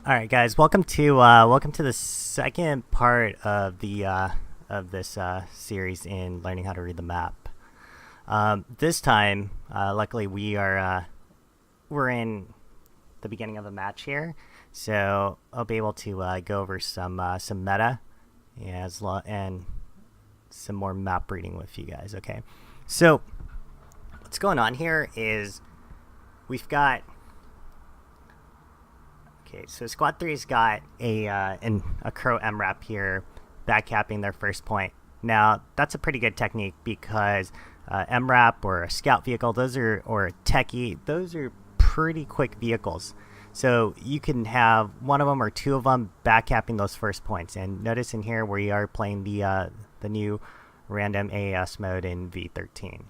All right, guys, welcome to the second part of the of this series in learning how to read the map. This time, luckily, we're in the beginning of a match here, so I'll be able to go over some meta and some more map reading with you guys. Okay, so what's going on here is we've got. Okay, so Squad 3's got a Crow MRAP here, backcapping their first point. Now, that's a pretty good technique because MRAP or a scout vehicle, or a techie, those are pretty quick vehicles. So you can have one of them or two of them backcapping those first points. And notice in here we are playing the new random AAS mode in V13.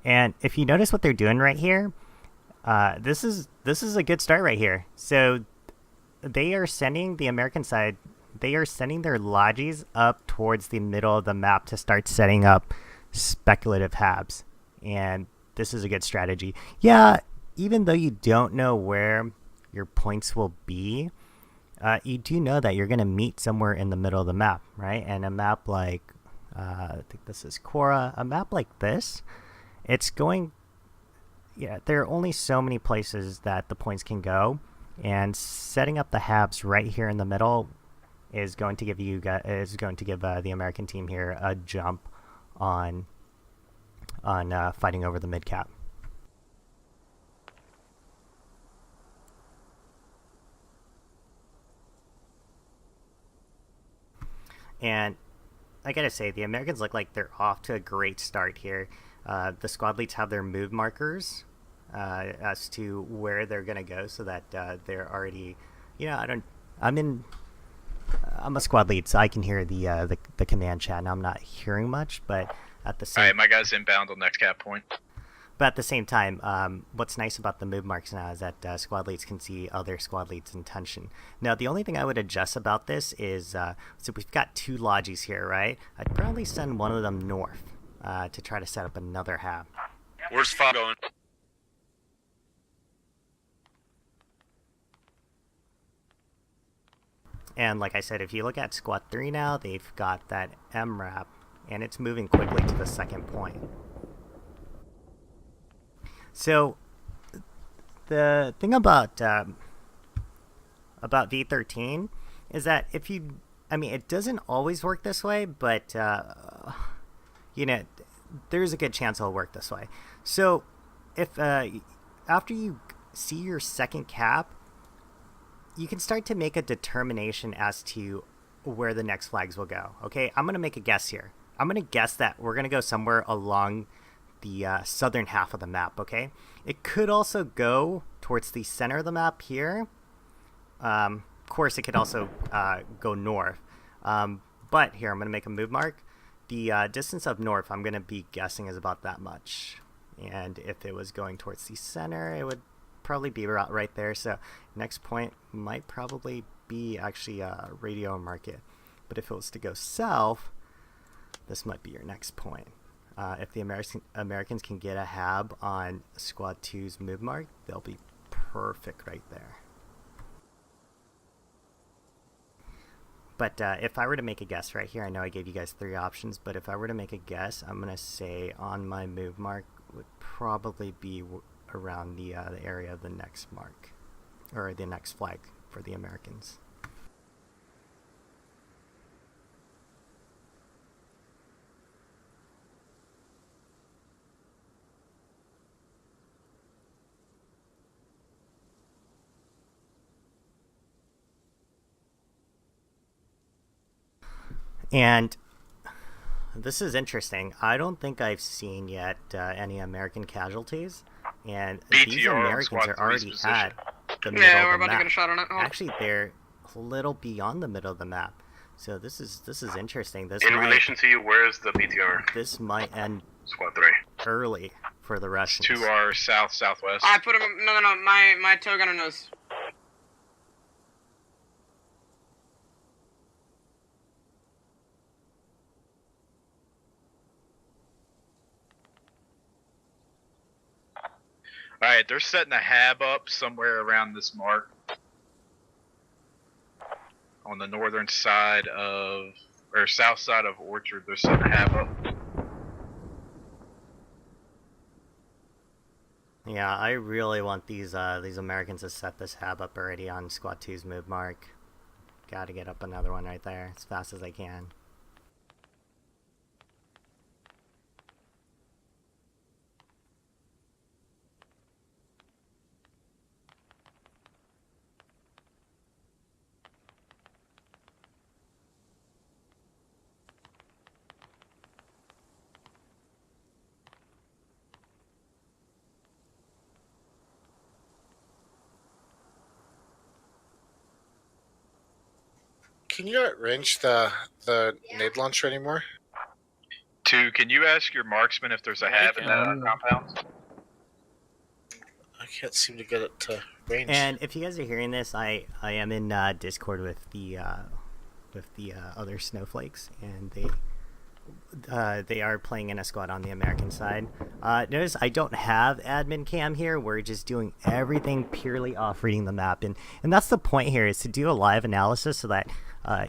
And if you notice what they're doing right here, this is a good start right here. So they are sending the American side. They are sending their lodges up towards the middle of the map to start setting up speculative habs, and this is a good strategy. Yeah, even though you don't know where your points will be, you do know that you're going to meet somewhere in the middle of the map, right? And a map like I think this is Cora. A map like this, it's going. Yeah, there are only so many places that the points can go, and setting up the habs right here in the middle is going to give the American team here a jump on fighting over the mid cap. And I gotta say, the Americans look like they're off to a great start here. The squad leads have their move markers as to where they're gonna go, so that they're already, I'm a squad lead, so I can hear the command chat, and I'm not hearing much, but at the same. All right, my guy's inbound on next cap point. But at the same time, what's nice about the move marks now is that squad leads can see other squad leads' intention. Now, the only thing I would adjust about this is, so we've got two lodges here, right? I'd probably send one of them north to try to set up another hab. Where's 5 going? And like I said, if you look at Squad 3 now, they've got that MRAP, and it's moving quickly to the second point. So the thing about V13 is that it doesn't always work this way, but there's a good chance it'll work this way. So if after you see your second cap, you can start to make a determination as to where the next flags will go. Okay, I'm gonna make a guess here. I'm gonna guess that we're gonna go somewhere along the southern half of the map. Okay, it could also go towards the center of the map here. Of course, it could also go north. But here, I'm going to make a move mark. The distance of north, I'm going to be guessing, is about that much. And if it was going towards the center, it would probably be right there. So next point might probably be actually a radio market. But if it was to go south, this might be your next point. If the Americans can get a hab on Squad 2's move mark, they'll be perfect right there. But if I were to make a guess right here, I know I gave you guys 3 options, but if I were to make a guess, I'm going to say on my move mark would probably be around the area of the next mark, or the next flag for the Americans. And this is interesting. I don't think I've seen yet any American casualties, and these Americans are already at the middle of the map. Yeah, we're about to get a shot on it. Actually, they're a little beyond the middle of the map. So this is interesting. In relation to you, where is the BTR? This might end Squad 3 early for the Russians. To our southwest. I put him. No. My tow gunner knows. Alright, they're setting a hab up somewhere around this mark. On the northern side of, or south side of Orchard, there's some hab up. Yeah, I really want these Americans to set this hab up already on Squad 2's move mark. Gotta get up another one right there as fast as I can. Can you not range the nade launcher anymore? 2, can you ask your marksman if there's a hab in the compound? I can't seem to get it to range. And if you guys are hearing this, I am in Discord with the other snowflakes, and they are playing in a squad on the American side. Notice I don't have admin cam here. We're just doing everything purely off reading the map, and that's the point here, is to do a live analysis so that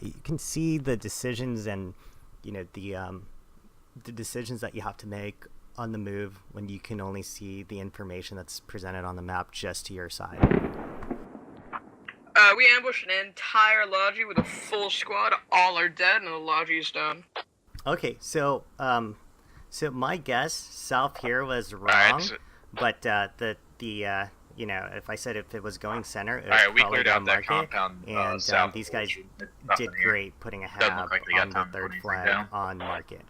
you can see the decisions and the decisions that you have to make on the move when you can only see the information that's presented on the map just to your side. We ambushed an entire lodgy with a full squad. All are dead, and the lodgy is down. Okay, so my guess south here was wrong, Alright, but if I said if it was going center, it would Alright, we probably cleared go out that market, compound. and South these of guys Orchard. Nothing did here. great putting a Doesn't hab look like they got on the time to third put anything flag down. on market.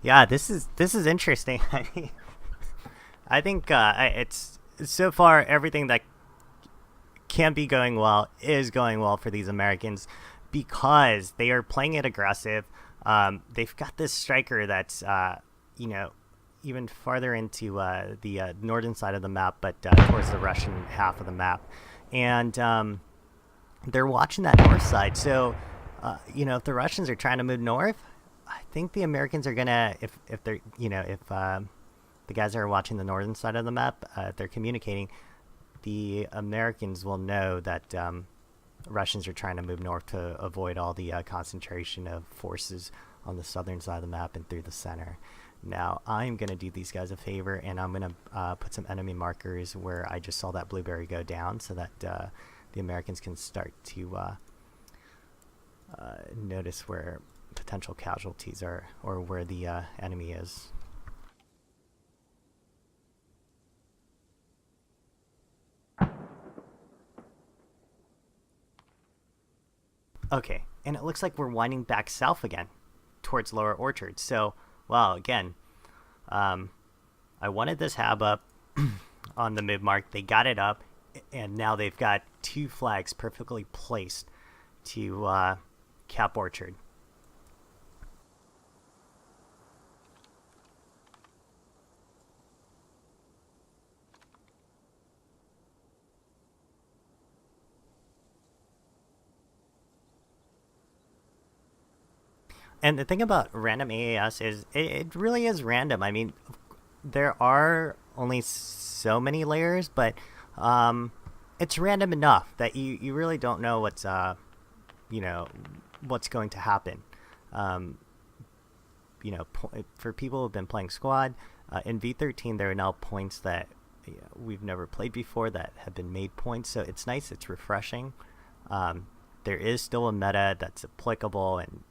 Yeah, this is interesting. I think it's so far everything that can be going well is going well for these Americans because they are playing it aggressive. They've got this striker that's even farther into the northern side of the map, but towards the Russian half of the map, and they're watching that north side. So if the Russians are trying to move north, I think the Americans are gonna, if they're, if the guys that are watching the northern side of the map, if they're communicating, the Americans will know that Russians are trying to move north to avoid all the concentration of forces on the southern side of the map and through the center. Now, I'm gonna do these guys a favor, and I'm gonna put some enemy markers where I just saw that blueberry go down, so that the Americans can start to notice where potential casualties are, or where the enemy is. Okay, and it looks like we're winding back south again towards Lower Orchard. So, well, again, I wanted this hab up on the mid mark. They got it up, and now they've got two flags perfectly placed to cap Orchard. And the thing about random AAS is it really is random. I mean, there are only so many layers, but it's random enough that you really don't know what's what's going to happen. For people who've been playing squad in V13, there are now points that we've never played before that have been made points. So it's nice. It's refreshing. There is still a meta that's applicable, and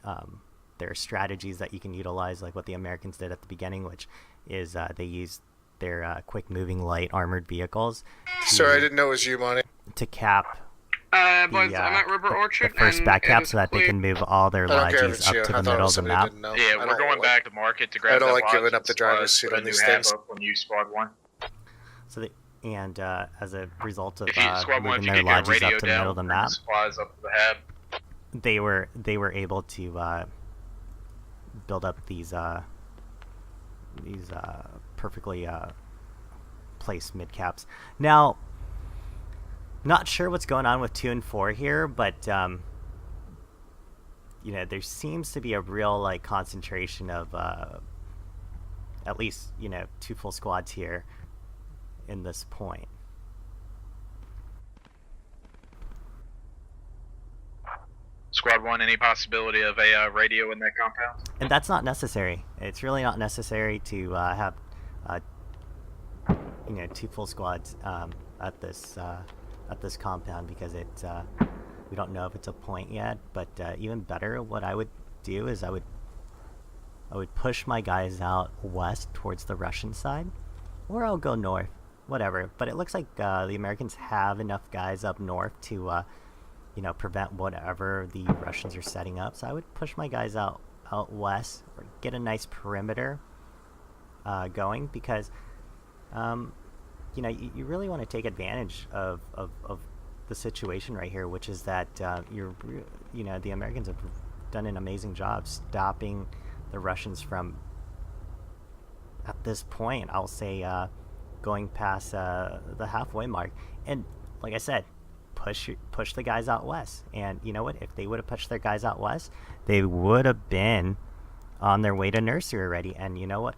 there are strategies that you can utilize, like what the Americans did at the beginning, which is they used their quick moving light armored vehicles. Sorry, I didn't know it was you, Monty. To cap Boys, I'm at River Orchard. the first and back it cap, is so that they clear. can move all their I don't care if lodges it's up you. to I the thought it middle was of the somebody who map. didn't know. Yeah, I we're going don't back to market to grab I don't that like giving lodge up the and driver's squad, seat put on a new these hab things. up when you squad 1. So as a result of If you squad 1, if moving you their could get lodges radio up to the middle down, of the bring the map, supplies up to the hab. they were able to build up these perfectly placed mid caps. Now, not sure what's going on with 2 and 4 here, but you know, there seems to be a real like concentration of at least, you know, 2 full squads here in this point. Squad 1, any possibility of a radio in that compound? And that's not necessary. It's really not necessary to have, you know, 2 full squads at this compound, because it we don't know if it's a point yet. But even better, what I would do is I would push my guys out west towards the Russian side, or I'll go north, whatever. But it looks like the Americans have enough guys up north to you know, prevent whatever the Russians are setting up. So I would push my guys out west, or get a nice perimeter going, because you know, you really want to take advantage of the situation right here, which is that you know, the Americans have done an amazing job stopping the Russians from, at this point, I'll say, going past the halfway mark. And like I said, push the guys out west. And you know what? If they would have pushed their guys out west, they would have been on their way to nursery already. And you know what?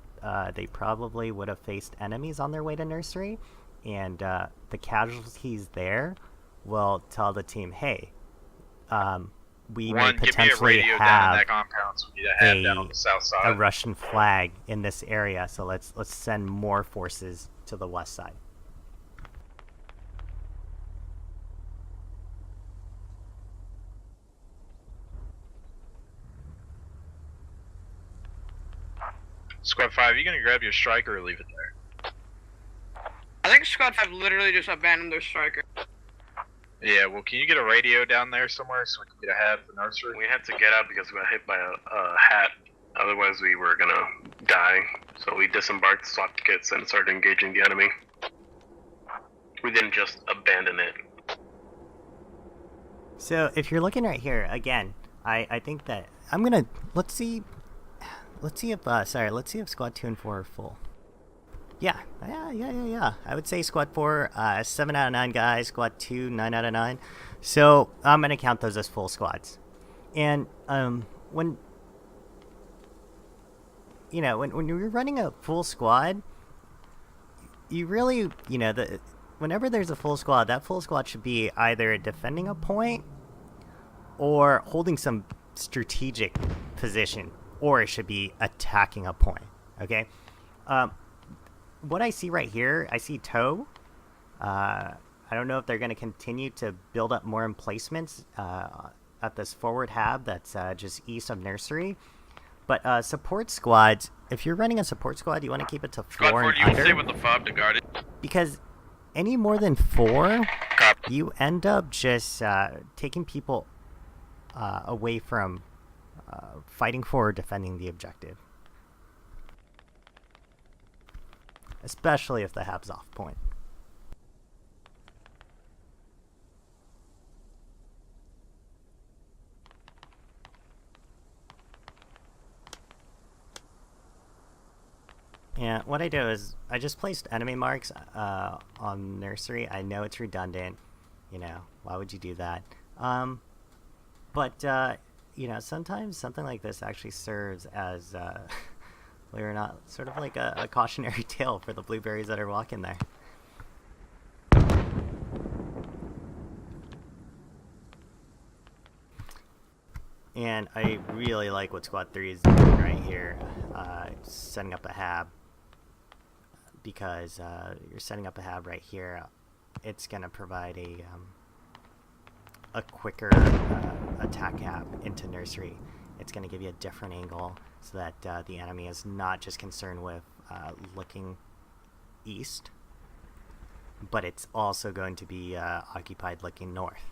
They probably would have faced enemies on their way to nursery. And the casualties there will tell the team, hey, we may potentially have that compound, so we need to have down on the south side. A Russian flag in this area. So let's send more forces to the west side. Squad 5, you gonna grab your striker or leave it there? I think Squad 5 literally just abandoned their striker. Yeah, well, can you get a radio down there somewhere so we can get a hat for nursery? We had to get out because we got hit by a hat. Otherwise, we were gonna die. So we disembarked, swapped kits, and started engaging the enemy. We didn't just abandon it. So if you're looking right here, again, I think that I'm gonna let's see if Squad 2 and 4 are full. Yeah. I would say Squad 4, 7 out of 9 guys. Squad 2, 9 out of 9. So I'm gonna count those as full squads. And when you're running a full squad, you really, you know, whenever there's a full squad, that full squad should be either defending a point or holding some strategic position, or it should be attacking a point. Okay. What I see right here, I see TOW. I don't know if they're going to continue to build up more emplacements at this forward hab that's just east of nursery. But support squads, if you're running a support squad, you want to keep it to 4 Squad 4, and you under. can stay with the fob to guard it. Because any more than 4, Copy. you end up just taking people away from fighting for or defending the objective. Especially if the hab's off point. And what I do is I just placed enemy marks on nursery. I know it's redundant, you know, why would you do that? But you know, sometimes something like this actually serves as believe it or not, sort of like a cautionary tale for the blueberries that are walking there. And I really like what Squad 3 is doing right here, setting up a hab, because you're setting up a hab right here. It's going to provide a quicker attack hab into nursery. It's going to give you a different angle so that the enemy is not just concerned with looking east, but it's also going to be occupied looking north.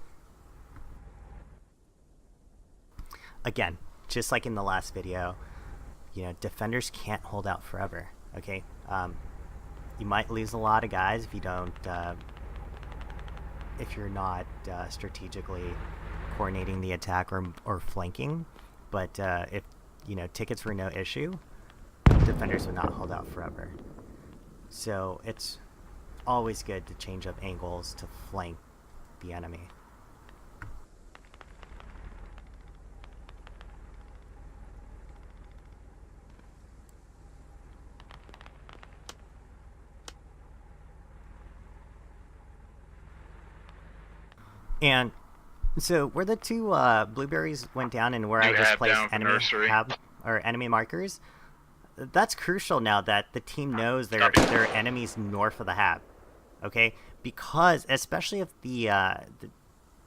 Again, just like in the last video, you know, defenders can't hold out forever, okay? You might lose a lot of guys if you don't, if you're not strategically coordinating the attack or flanking, but if, you know, tickets were no issue, defenders would not hold out forever. So it's always good to change up angles to flank the enemy. And so where the two blueberries went down and where You I just have placed down for enemy nursery. enemy markers, that's crucial now that the team knows there Copy. are enemies north of the hab. Okay, because especially if the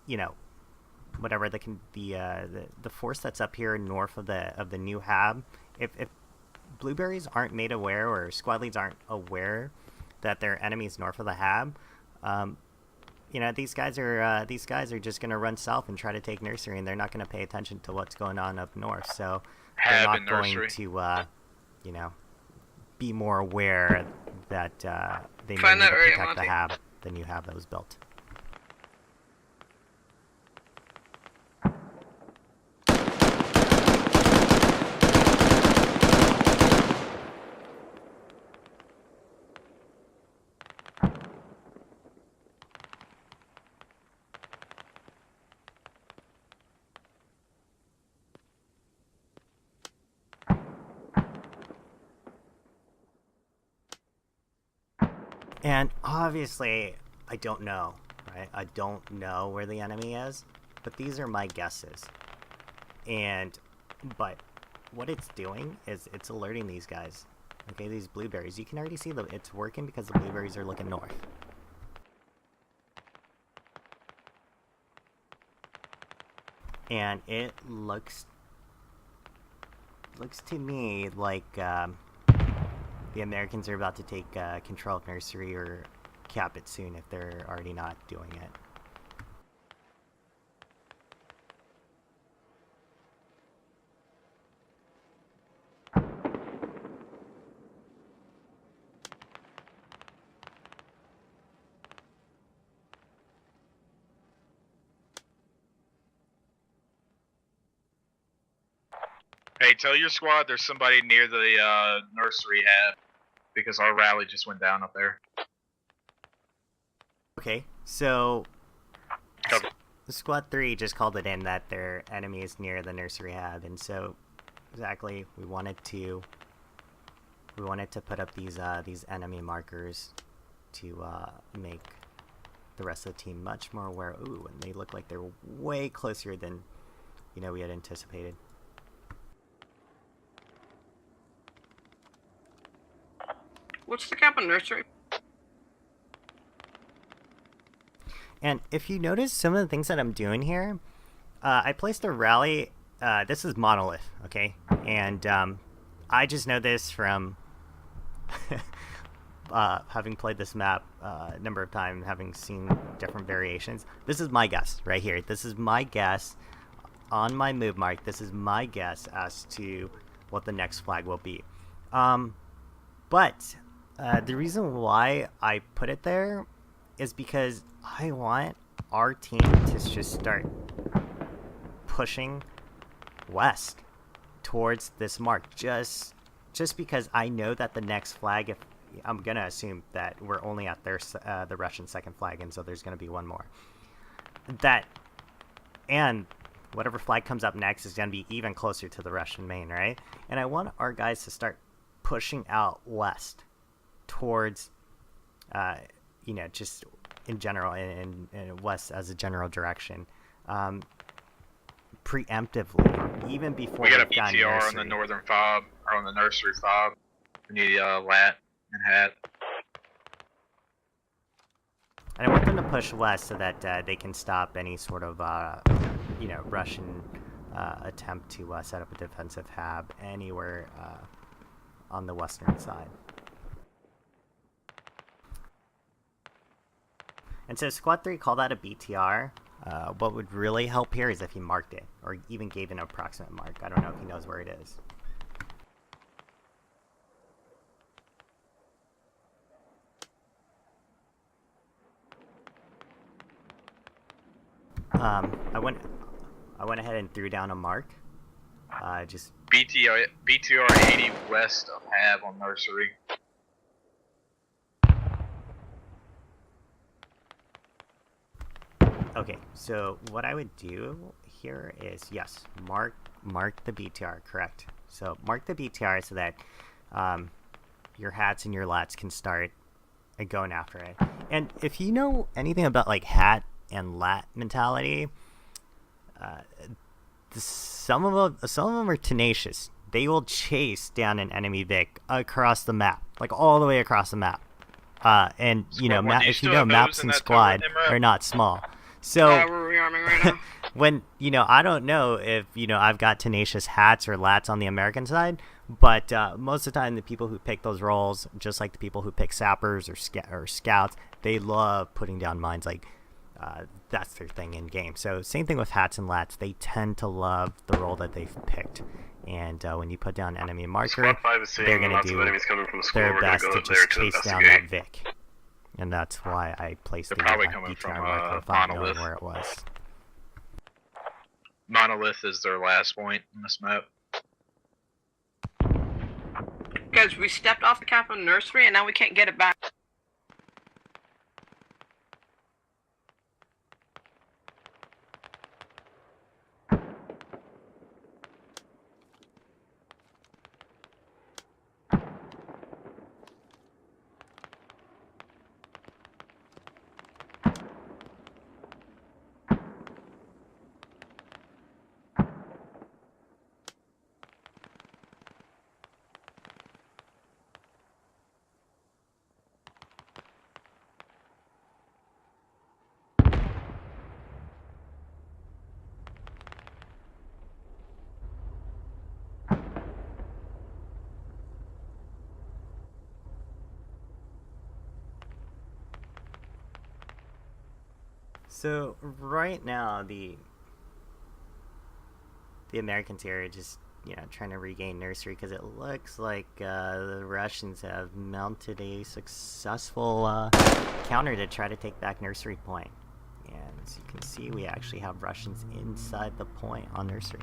you know, whatever the force that's up here north of the new hab, if blueberries aren't made aware or squad leads aren't aware that there are enemies north of the hab, you know, these guys are just gonna run south and try to take nursery, and they're not gonna pay attention to what's going on up north. So they're Hab not and going nursery. to you know, be more aware that they may Find need that to area, protect the Monty. hab, the new hab that was built. And obviously, I don't know, right? I don't know where the enemy is, but these are my guesses. But what it's doing is it's alerting these guys. Okay, these blueberries. You can already see that it's working because the blueberries are looking north. And it looks to me like the Americans are about to take control of nursery or cap it soon if they're already not doing it. Hey, tell your squad there's somebody near the nursery hab because our rally just went down up there. Okay, so Copy. Squad 3 just called it in that their enemy is near the nursery hab, and so exactly we wanted to put up these enemy markers to make the rest of the team much more aware. Ooh, and they look like they're way closer than we had anticipated. What's the cap on nursery? And if you notice some of the things that I'm doing here, I placed a rally. This is monolith, okay? And I just know this from having played this map a number of times, having seen different variations. This is my guess right here. This is my guess on my move mark. This is my guess as to what the next flag will be. But the reason why I put it there is because I want our team to just start pushing west towards this mark, just because I know that the next flag, if I'm gonna assume that we're only at the Russian second flag, and so there's gonna be one more. And whatever flag comes up next is gonna be even closer to the Russian main, right? And I want our guys to start pushing out west towards, just in general, and west as a general direction, preemptively, even before We got a we've gotten PTR on nursery. the northern fob, or on the nursery fob. We need lat and hat. And I want them to push west so that they can stop any sort of, Russian attempt to set up a defensive hab anywhere on the western side. And so Squad 3 called that a BTR. What would really help here is if he marked it, or even gave an approximate mark. I don't know if he knows where it is. I went ahead and threw down a mark. Just BTR 80 west of hab on nursery. Okay, so what I would do here is, yes, mark the BTR, correct. So mark the BTR so that your hats and your lats can start going after it. And if you know anything about like hat and lat mentality, some of them are tenacious. They will chase down an enemy Vic across the map, like all the way across the map. And you know, if you know, maps in squad are not small. So Yeah, we're rearming right now. when, you know, I don't know if, you know, I've got tenacious hats or lats on the American side, but most of the time the people who pick those roles, just like the people who pick sappers or scouts, they love putting down mines. Like that's their thing in game. So same thing with hats and lats. They tend to love the role that they've picked. And when you put down enemy marker, they're going to do their best to just chase down that Vic. And that's why I placed the probably coming BTR from marker Monolith. knowing where it was. Monolith is their last point on this map. Guys, we stepped off the cap of the nursery and now we can't get it back. So right now the Americans here are just, you know, trying to regain nursery because it looks like the Russians have mounted a successful counter to try to take back nursery point. And as you can see, we actually have Russians inside the point on nursery.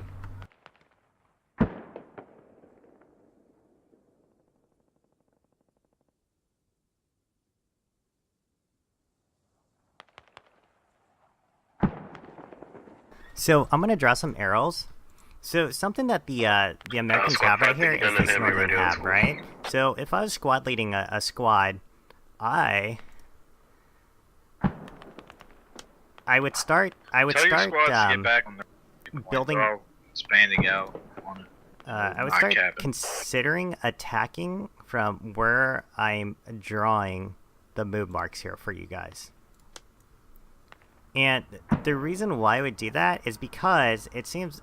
So I'm gonna draw some arrows. So something that the Americans have right here is this northern hab, right? So if I was squad leading a squad, I would start Tell your squads to get back on the building. They're all expanding out on it. I would Not start capping. considering attacking from where I'm drawing the move marks here for you guys. And the reason why I would do that is because it seems,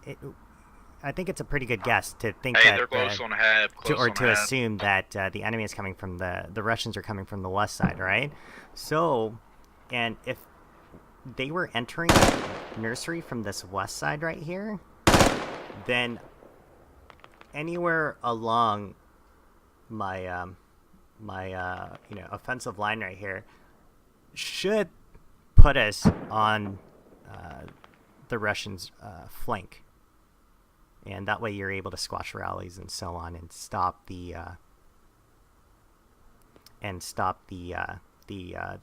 I think it's a pretty good guess to think Hey, that, they're close on hab. to assume that the enemy is coming from the Russians are coming from the west side, right? So, and if they were entering nursery from this west side right here, then anywhere along my you know, offensive line right here should put us on the Russians' flank, and that way you're able to squash rallies and so on, and stop the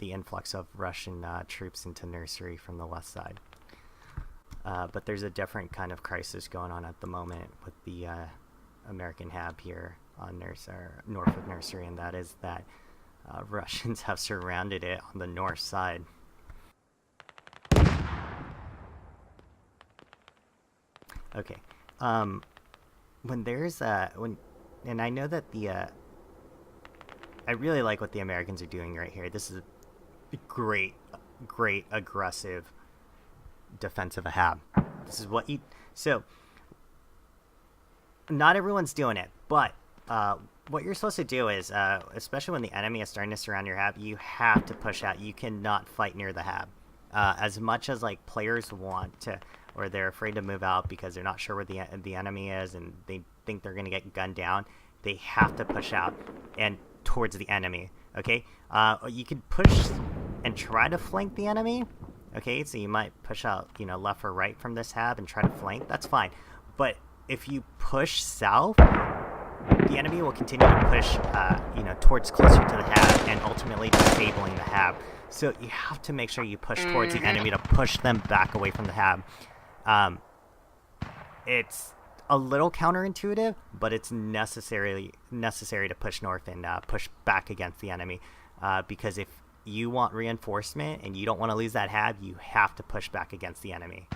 influx of Russian troops into nursery from the west side. But there's a different kind of crisis going on at the moment with the American hab here on north of nursery, and that is that Russians have surrounded it on the north side. Okay, when there's and I know that I really like what the Americans are doing right here. This is a great aggressive defensive hab. This is what so not everyone's doing it, but what you're supposed to do is, especially when the enemy is starting to surround your hab, you have to push out. You cannot fight near the hab. As much as like players want to, or they're afraid to move out because they're not sure where the enemy is and they think they're going to get gunned down, they have to push out and towards the enemy. Okay, you could push and try to flank the enemy. Okay, so you might push out, you know, left or right from this hab and try to flank. That's fine, but if you push south, the enemy will continue to push, you know, towards closer to the hab and ultimately disabling the hab. So you have to make sure you push towards the enemy to push them back away from the hab. It's a little counterintuitive, but it's necessary to push north and push back against the enemy, because if you want reinforcement and you don't want to lose that hab, you have to push back against the enemy.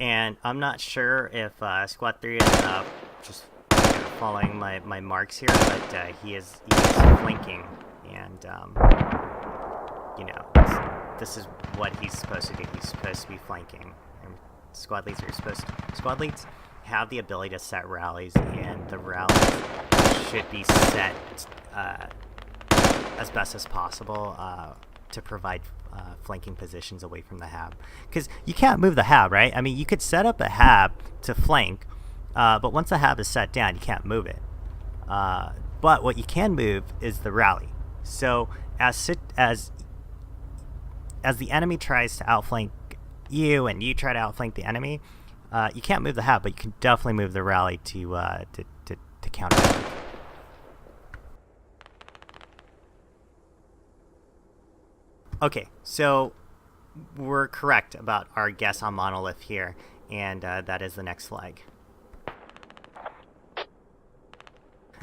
And I'm not sure if Squad 3 is just following my marks here, but he is flanking, and this is what he's supposed to do. He's supposed to be flanking. And squad leads have the ability to set rallies, and the rallies should be set as best as possible to provide flanking positions away from the hab, because you can't move the hab, right? I mean, you could set up a hab to flank, but once the hab is set down, you can't move it. But what you can move is the rally. So as the enemy tries to outflank you and you try to outflank the enemy, you can't move the hab, but you can definitely move the rally to counter. Okay, so we're correct about our guess on monolith here, and that is the next flag.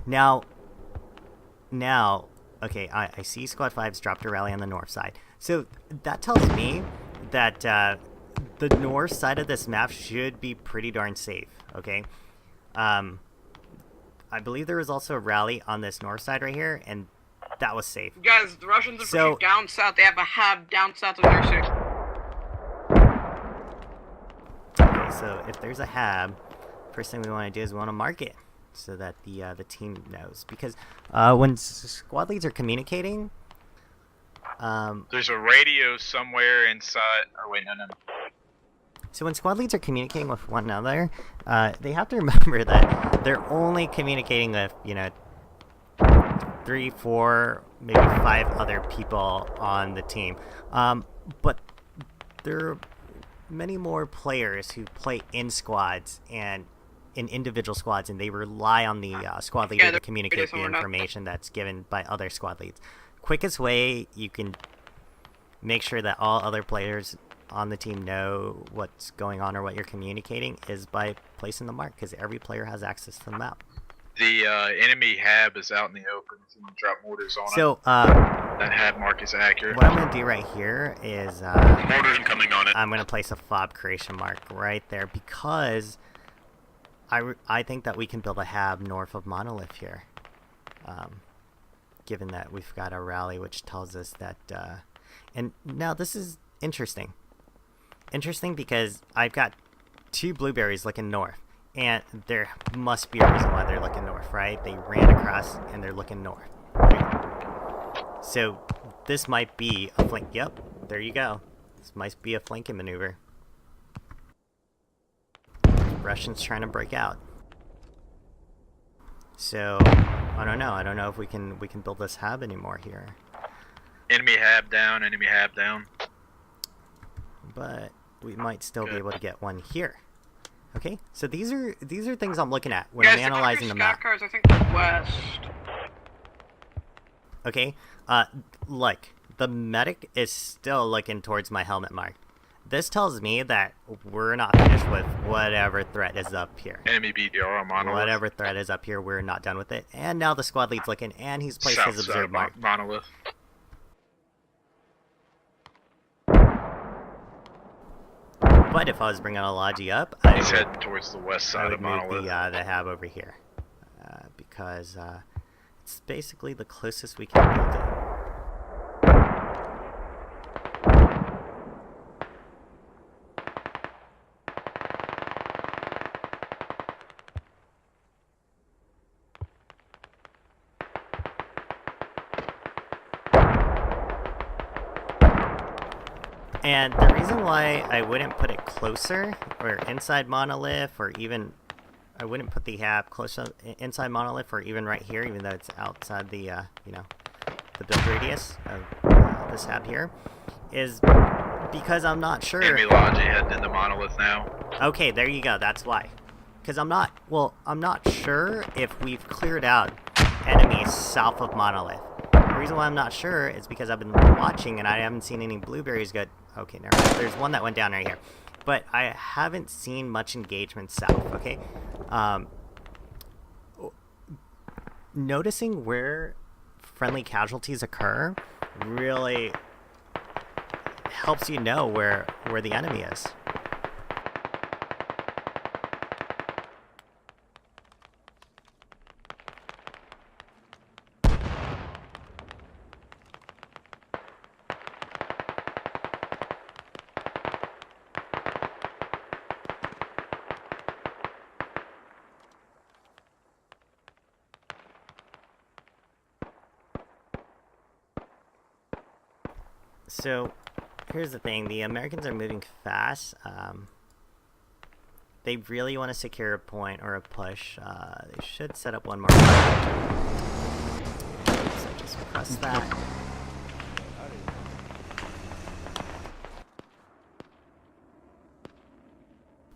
Now, okay, I see Squad 5's dropped a rally on the north side. So that tells me that the north side of this map should be pretty darn safe, okay? I believe there was also a rally on this north side right here, and that was safe. Guys, the Russians are pushing down south. They have a hab down south of their city. Okay, so if there's a hab, first thing we want to do is we want to mark it so that the team knows. Because when squad leads are communicating, there's a radio somewhere inside. Or wait, no. So when squad leads are communicating with one another, they have to remember that they're only communicating with 3, 4, maybe 5 other people on the team. But there are many more players who play in squads and in individual squads, and they rely on the squad leader to communicate the information that's given by other squad leads. Quickest way you can make sure that all other players on the team know what's going on or what you're communicating is by placing the mark, because every player has access to the map. The enemy hab is out in the open. If you want to drop mortars on So, it, that hab mark is accurate. What I'm going to do right here is Mortars incoming on it. I'm going to place a fob creation mark right there, because I think that we can build a hab north of Monolith here, given that we've got a rally which tells us that and now this is interesting because I've got 2 blueberries looking north, and there must be a reason why they're looking north, right? They ran across and they're looking north, right? So this might be a flank. Yep, there you go. This might be a flanking maneuver. Russians trying to break out. So I don't know if we can build this hab anymore here. Enemy hab down. Enemy hab down. But we might still be able to get one here. Okay, so these are things I'm looking at when I'm analyzing the map. Cars, I think they're west. Okay, look, the medic is still looking towards my helmet mark. This tells me that we're not finished with whatever threat is up here. Enemy BDR on monolith. Whatever threat is up here, we're not done with it. And now the squad lead's looking, and he's placed his observe mark. Monolith. But if I was bringing a Logi up, He's heading towards the west side of move monolith. the hab over here, because it's basically the closest we can build it. And the reason why I wouldn't put it closer or inside monolith, or even I wouldn't put the hab closer inside monolith, or even right here, even though it's outside the the build radius of this hab here, is because I'm not sure. Enemy Logi heading into monolith now. Okay, there you go. That's why. Because I'm not sure if we've cleared out enemies south of monolith. The reason why I'm not sure is because I've been watching and I haven't seen any blueberries go. Okay, never mind. There's one that went down right here. But I haven't seen much engagement south, okay? Noticing where friendly casualties occur really helps you know where the enemy is. So, here's the thing. The Americans are moving fast. They really want to secure a point or a push. They should set up one more. So just press that.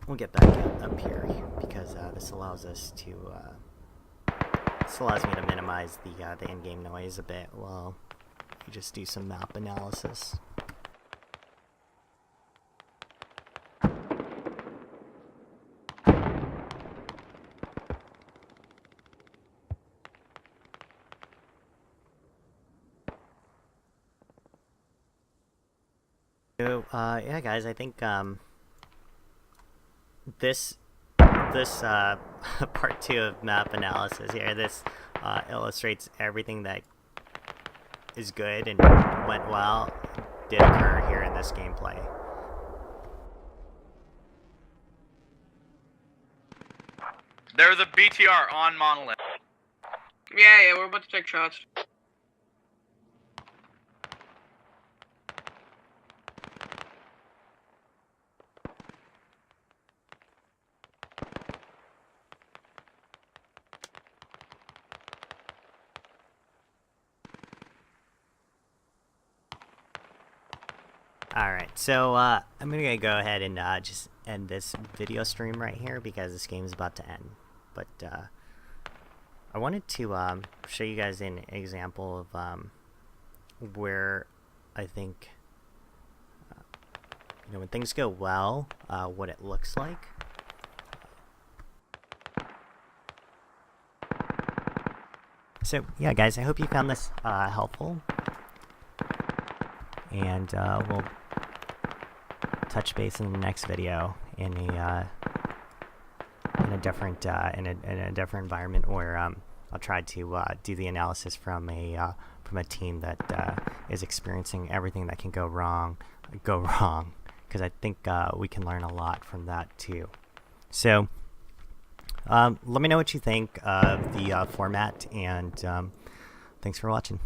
We'll get back up here because this allows us to. This allows me to minimize the in-game noise a bit while we just do some map analysis. So, yeah, guys, I think this part 2 of map analysis here, this illustrates everything that is good and went well did occur here in this gameplay. There's a BTR on monolith. Yeah, we're about to take shots. Alright, so I'm gonna go ahead and just end this video stream right here because this game is about to end. But I wanted to show you guys an example of where I think when things go well, what it looks like. So yeah, guys, I hope you found this helpful, and we'll touch base in the next video in a different environment where I'll try to do the analysis from a team that is experiencing everything that can go wrong, because I think we can learn a lot from that too. So let me know what you think of the format, and thanks for watching.